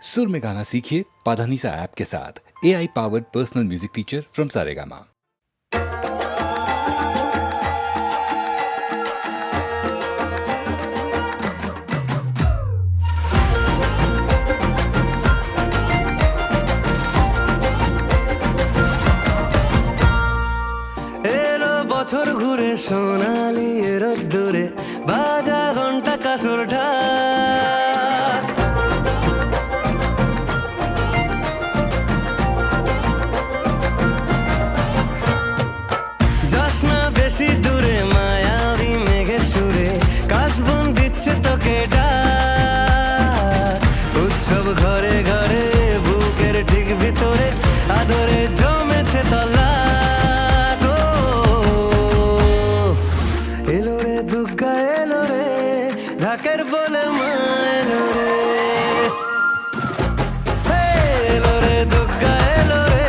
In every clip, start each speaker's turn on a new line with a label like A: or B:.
A: सुर में गाना सीखिए पाधानीसा ऐप के साथ। AI powered personal music teacher from Saregama.
B: বছর ঘুরে সোনালি রোদ্দুরে বাজা ঘন্টা কাসর ঢাক যাস না বেশি দূরে মায়াবী মেঘের সুরে কাশবন দিচ্ছে তোকে ডাক উৎসব ঘরে ঘরে বুকের ঠিক ভিতরে আদরে জমেছে তলা ঢাকের বলে মা এলো রে এলো রে দুর্গা এলো রে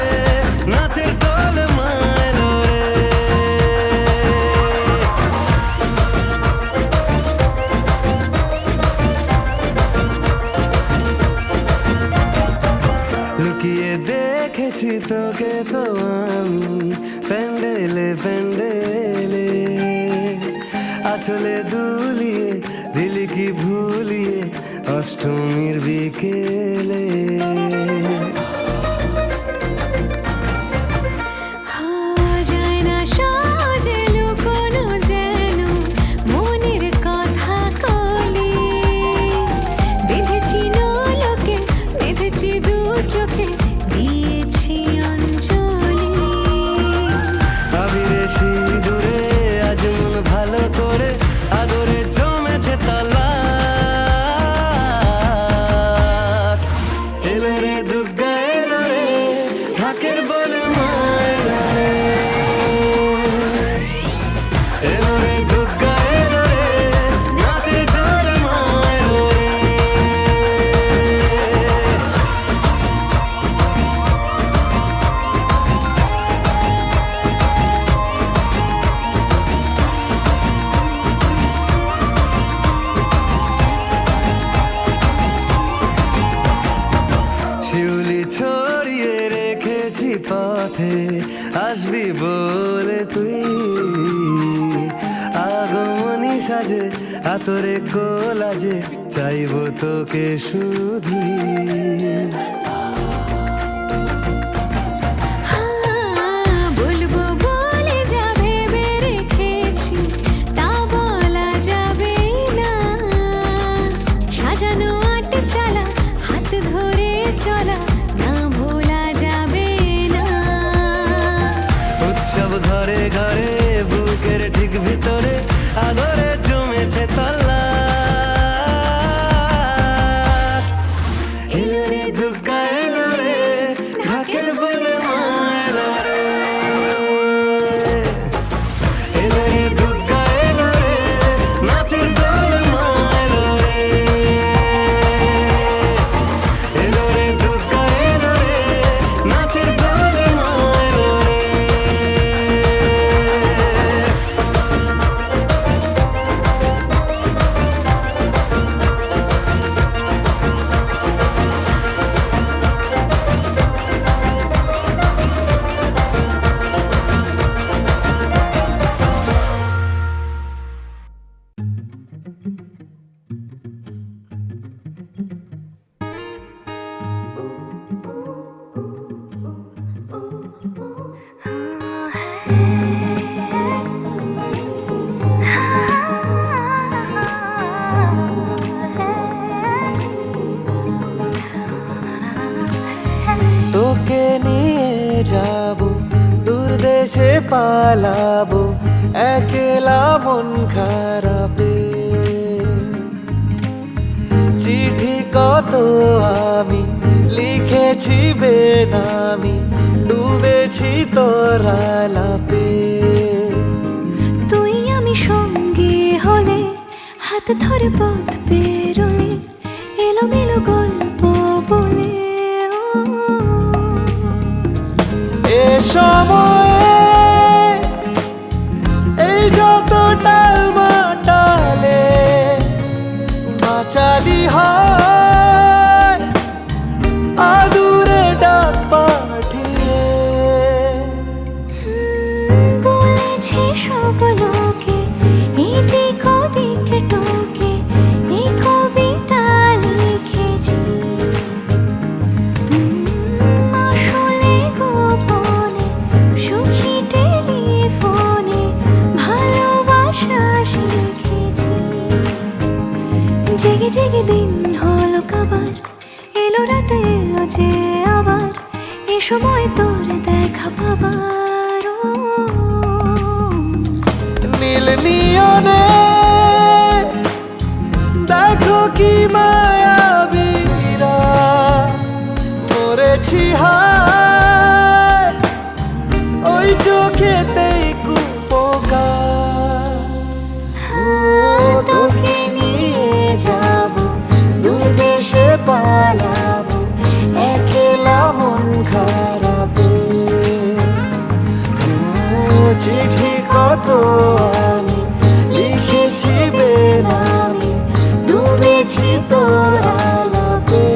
B: নাচের দল মা এলো রে লুকিয়ে দেখেছি তোকে তো আমি প্যান্ডেলে প্যান্ডেলে আঁচলে দুলিয়ে দিলি কি ভুলিয়ে অষ্টমীর বিকেলে শিউলি ছড়িয়ে রেখেছি পথে আসবি বলে তুই আগমনী সাজে আতরে কোলাজে চাইবো তোকে শুধুই সব ঘরে ঘরে বুকের ঠিক ভিতরে আদরে জমেছে তলা এলো রে দুর্গা এলো রে ঢাকের বলে মা এলো রে এলো রে দুর্গা এলো রে নাচের দল মা এলো রে এলো রে দুর্গা এলো রে নাচের দল মা এলো রে তোকে নিয়ে যাবো দূর দেশে পালাবো একলা মন খারাপে চিঠি কত আমি লিখেছি বেনামি ডুবেছি তোর আলাপে
C: তুই আমি সঙ্গী হলে হাত ধরে পথ পেরোলে এলোমেলো গল্প বলে
B: এ সময়ে এই যত টালমাটালে বাঁচালি হয়
C: সময় তোর দেখা পাবার
B: নীল নিয়নে দেখো কি মায়াবীরা মরেছি হায় ওই চোখেতেই কুপোকা তোকে নিয়ে যাব দূর দেশে পালাবো একলা মন খারাপে চিঠি কত আমি লিখেছি বেনামি ডুবেছি তোর আলাপে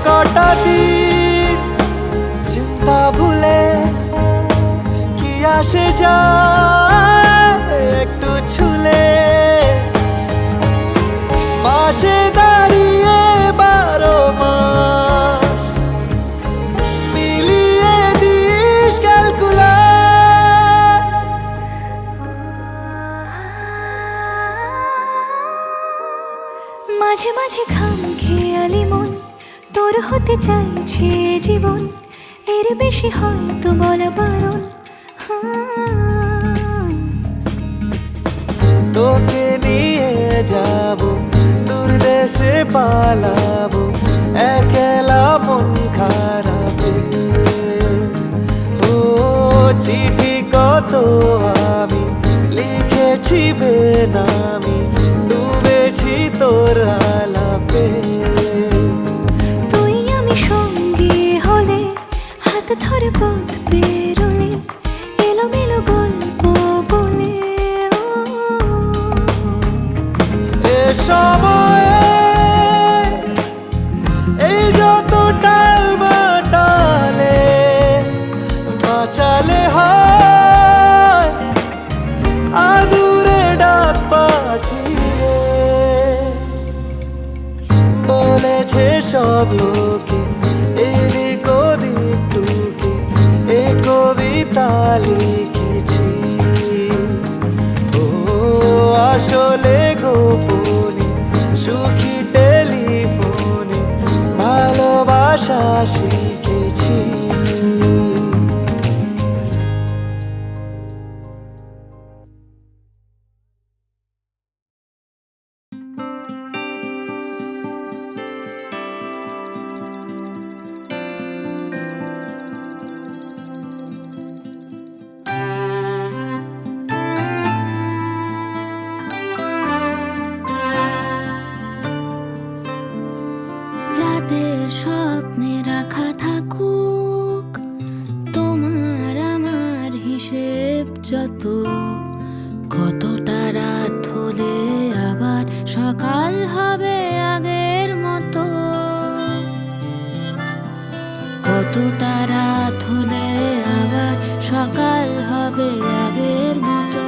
B: কটা দিন চিন্তা ভুলে কি আসে যায় একটু ছুলে পাশে দাঁড়িয়ে 12 মাস মিলিয়ে দিস ক্যালকুলাস
C: মাঝে মাঝে খাম খেয়ালি মন তোর হতে চাইছে জীবন এর বেশি হয়তো বলা বারণ
B: তোকে নিয়ে যাব দূর দেশে পালাবো একলা মন খারাপে ও চিঠি কত আমি লিখেছি বেনামি ডুবেছি তোর আলাপে
C: তুই আমি সঙ্গে হলে হাত ধরে পথ বেরোলে এলোমেলো গল্প বলে
B: এ সময়ে এই যত টাল বাটালে বাঁচালে হয় আদুরে ডাক পাঠিয়ে বলেছে সব লোকে এদিক ওদিক টুকে এ কবিতা লিখেছি ও আসলে গোপনে সুখী টেলিফোনে ভালোবাসা শিখেছি
C: রাতের স্বপ্নে রাখা থাকুক তোমার আমার হিসেব যত কতটা রাত হলে আবার সকাল হবে আগের মতো কতটা রাত হলে আবার সকাল হবে আগের মতো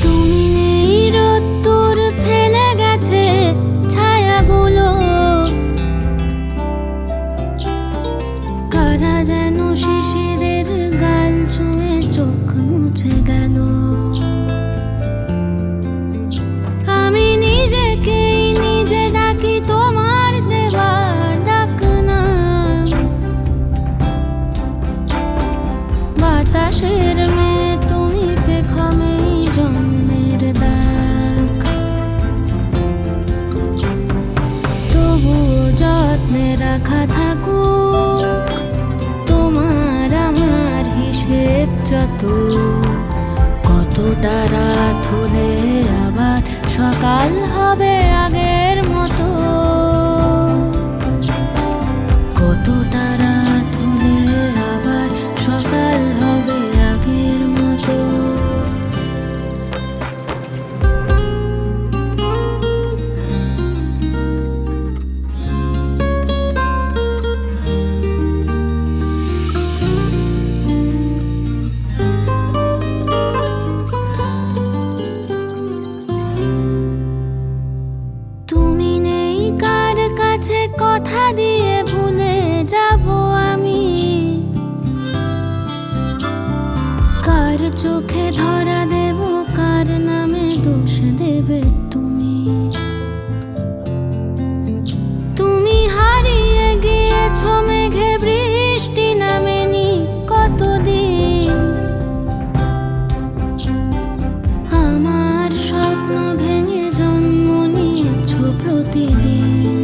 C: তুমি নেই রোদ্দুর ফেলে গেছে ছায়াগুলো কারা যেন শিশিরের গাল ছুঁয়ে চোখ মুছে গেল আমি নিজেকেই নিজে ডাকি তোমার দেওয়া ডাক না বাতাসের মেয়ে তুমি পেখমেই জন্মের দাগ তবু যত্নে রাখা থাকুক তোমার আমার হিসেব যত কতটা রাত হলে আবার সকাল হবে আগের মতো কতটা রাত হলে আবার সকাল হবে চোখে ধরা দেব, কার নামে দোষ দেবে তুমি? তুমি হারিয়ে গিয়েছ মেঘে, বৃষ্টি নামেনি কতদিন। আমার স্বপ্ন ভেঙে জন্ম নিয়েছ প্রতিদিন।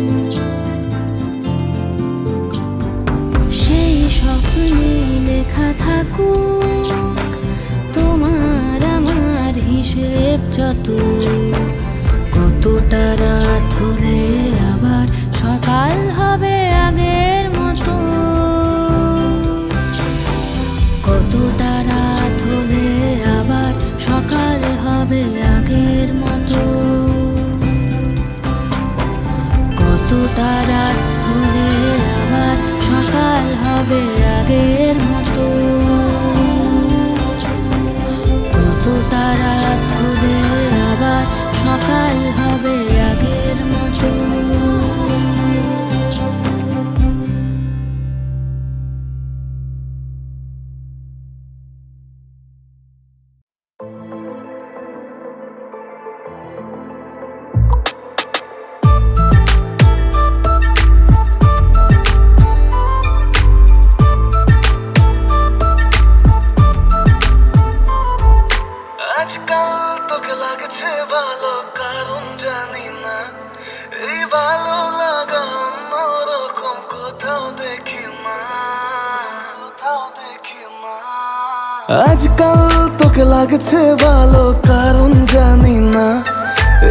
C: সেই স্বপ্নে লেখা থাকুক তোমার আমার হিসেব যত। কতটা রাত হলে আবার সকাল হবে আগের মতো। কতটা রাত হলে আবার সকাল হবে আগের মতো। কতটা রাত হলে আবার সকাল হবে আগের মতো। কতটা রাত হলে আবার সকাল হবে আগের মতো।
B: আজকাল তোকে লাগছে ভালো, কারণ জানি না এই ভালো লাগা অন্যরকম কোথাও দেখি না, কোথাও দেখি না। আজকাল তোকে লাগছে ভালো, কারণ জানি না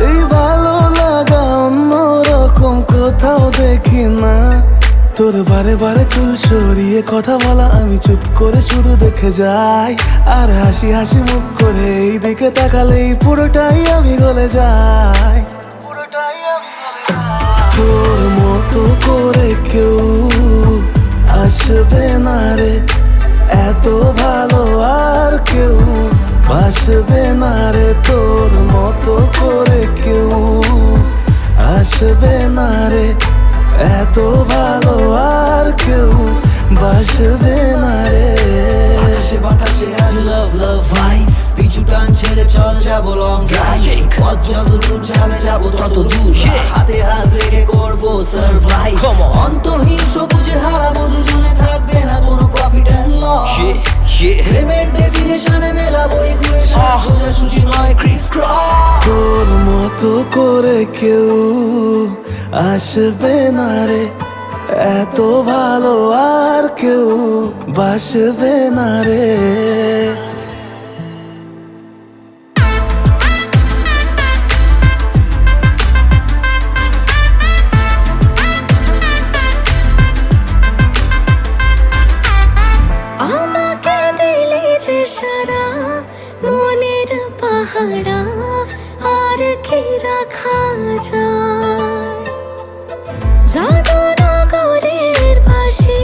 B: এই ভালো লাগা অন্যরকম কোথাও দেখি না। তোর বারে বারে চুল সরিয়ে কথা বলা আমি চুপ করে শুধু দেখে যাই। আর হাসি হাসি মুখ করে এই দিকে তাকালেই পুরোটাই আমি গলে যাই, পুরোটাই আমি গলে যাই। তোর মতো করে কেউ আসবে না রে, এত ভালো আর কেউ বাসবে না রে। তোর মতো করে কেউ আসবে না রে, এত ভালো আর কেউ বাসবে না রে।
D: আকাশে বাতাসে আজ লাভ লাভ ভাইব, পিছু টান ছেড়ে চল যাবো লং ড্রাইভ। পথ যত দূর যাবে যাবো তত দূর, হাতে হাত রেখে করবো সারভাইভ। অন্তহীন সবুজে হারাবো দুজনে, থাকবে না কোনো প্রফিট এন্ড লস। প্রেমের ডেফিনেশনে মেলাবো ইকুয়েশন, সোজাসুজি নয় ক্রিস ক্রস।
B: তোর মতো করে কেউ আসবে না রে, এত ভালো আর কেউ বাসবে না রে।
C: আমাকে দিলে যে সারা মনের পাহারা, আর কি রাখা যায়? জাদুনগরের বাঁশি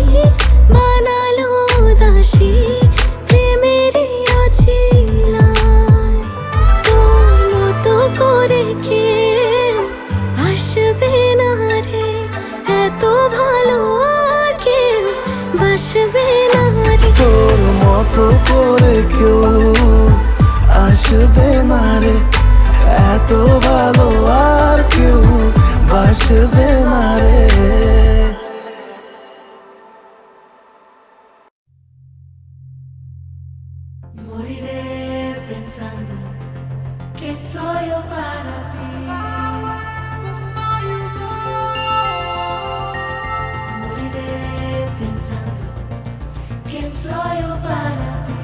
C: বানালো দাসী প্রেমেরই অছিলায়। তোর মতো করে কেউ আসবে না রে, এত ভালো আর কেউ বাসবে না রে।
B: তোর মতো করে কেউ আসবে না রে, এত ভালো আর কেউ বাসবে না রে।
C: Moriré pensando quién soy yo para ti. Moriré pensando quién soy yo para ti.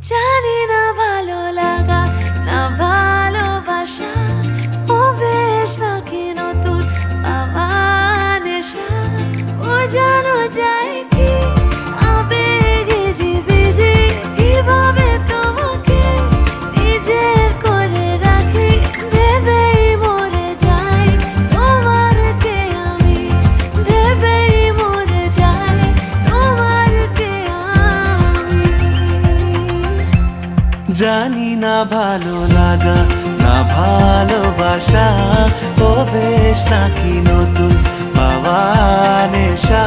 C: জানি না ভালো লাগা না ভালোবাসা, ও বেশ নাকি নতুন পাওয়া নেশা। ও জানো যায় কি আবেগে জিবিজি, কিভাবে তোমাকে নিজের করে রাখি। ভেবেই মরে যাই তোমার কে আমি, ভেবেই মরে যাই তোমার কে আমি।
B: জানি না ভালো লাগা না ভালোবাসা, ও বেশ নাকি নতুন পাওয়া নেশা।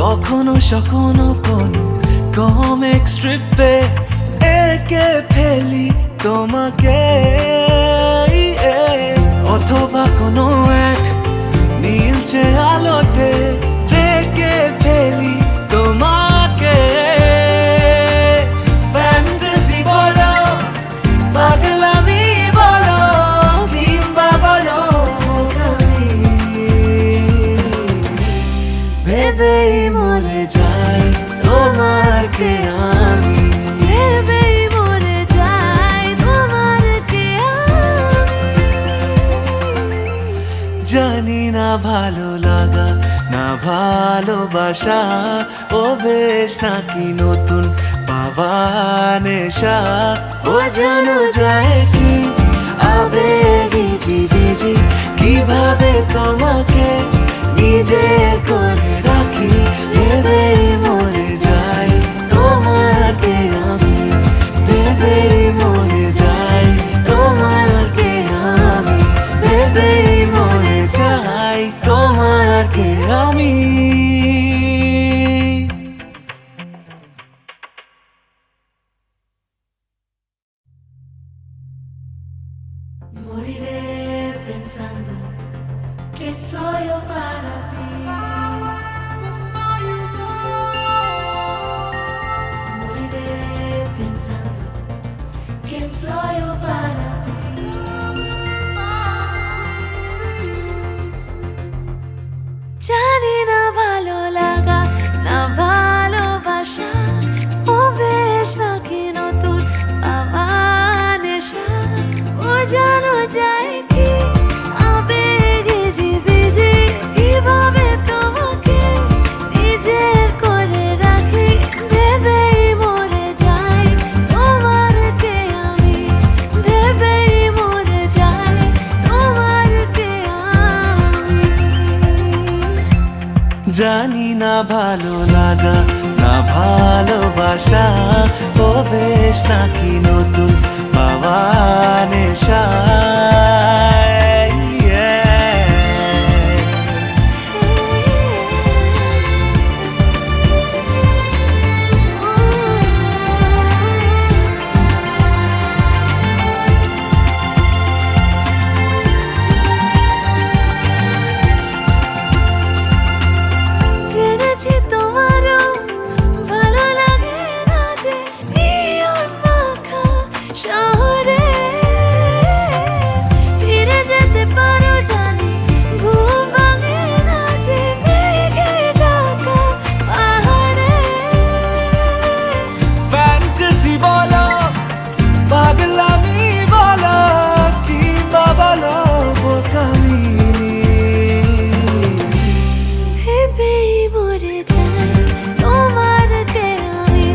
B: কখনো সখনো কোনো কমিক স্ট্রিপে এঁকে ফেলি তোমাকে, অথবা কোনো এক নীলচে আলোতে দেখে ফেলি তোমাকে। ফ্যান্টাসি বলো, পাগলামি বলো, কিংবা বলো বোকামি, ভেবেই মরে যাই তোমাকে আমি,
C: ভেবেই মরে যাই তোমাকে আমি।
B: জানি না ভালো লাগা না ভালোবাসা, ও বেশ নাকি নতুন পাওয়া নেশা, ও জানো যায় কি আবেগি জিবিজি, কিভাবে তোমাকে নিজের করে রাখি, ভেবেই মরে যাই তোমাকে আমি, ভেবেই মরে যাই তোমাকে আমি, ভেবেই মরে যাই তোমাকে আমি।
C: Moriré pensando quién soy yo para ti. Moriré pensando quién soy yo para ti. জানি না ভালো লাগা না ভালোবাসা, ও বেশ নাকি নতুন পাওয়া নেশা, ও জানো যায় কি আবেগে জিবিজি, কিভাবে তোমাকে নিজের করে রাখি, ভেবেই মরে যাই তোমাকে আমি, ভেবেই মরে যাই তোমাকে আমি।
B: জানি না ভালো লাগা না ভালোবাসা, ও বেশ নাকি নতুন পাওয়া নেশা,
C: জেনেছি তোমারও ভালো লাগে না যে নিয়ন মাখা শহরে ফিরে যেতে পারো জানি, ঘুম ভাঙে না যে মেঘে ঢাকা পাহাড়ে।
B: ফ্যান্টাসি বলো, পাগলামি বলো, কিংবা বলো বোকামি,
C: ভেবেই মরে যাই তোমাকে আমি,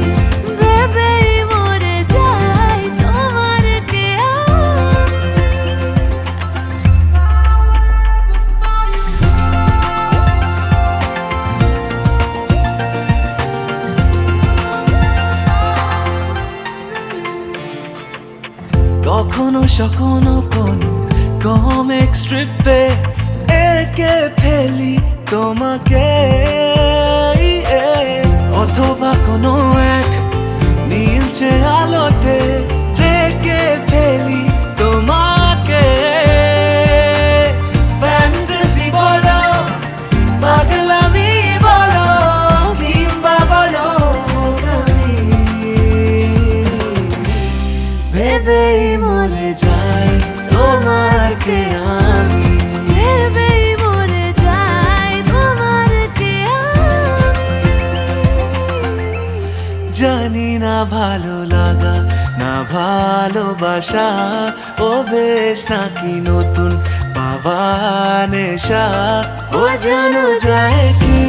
C: ভেবেই মরে যাই তোমাকে আমি।
B: কখনো সখনো কোনো কমিক স্ট্রিপে এঁকে ফেলি তোমাকে, অথবা কোনো এক নীলচে আলোতে দেখে ফেলি তোমাকে। ফ্যান্টাসি বলো, পাগলামি বলো, কিংবা বলো বোকামি, ভেবেই মরে যাই তোমাকে আমি,
C: ভেবেই মরে যাই তোমাকে আমি।
B: জানি না ভালো লাগা না ভালোবাসা, ও বেশ নাকি নতুন পাওয়া নেশা, ও জানো যায় কি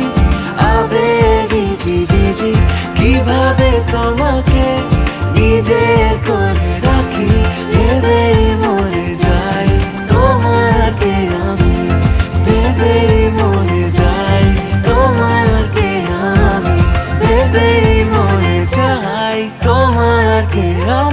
B: আবেগি জিবিজি, কিভাবে তোমাকে নিজের করে রাখি, ভেবেই মরে যাই তোমাকে আমি, ভেবেই মরে যাই তোমাকে আমি, ভেবেই মরে যাই তোমাকে আমি।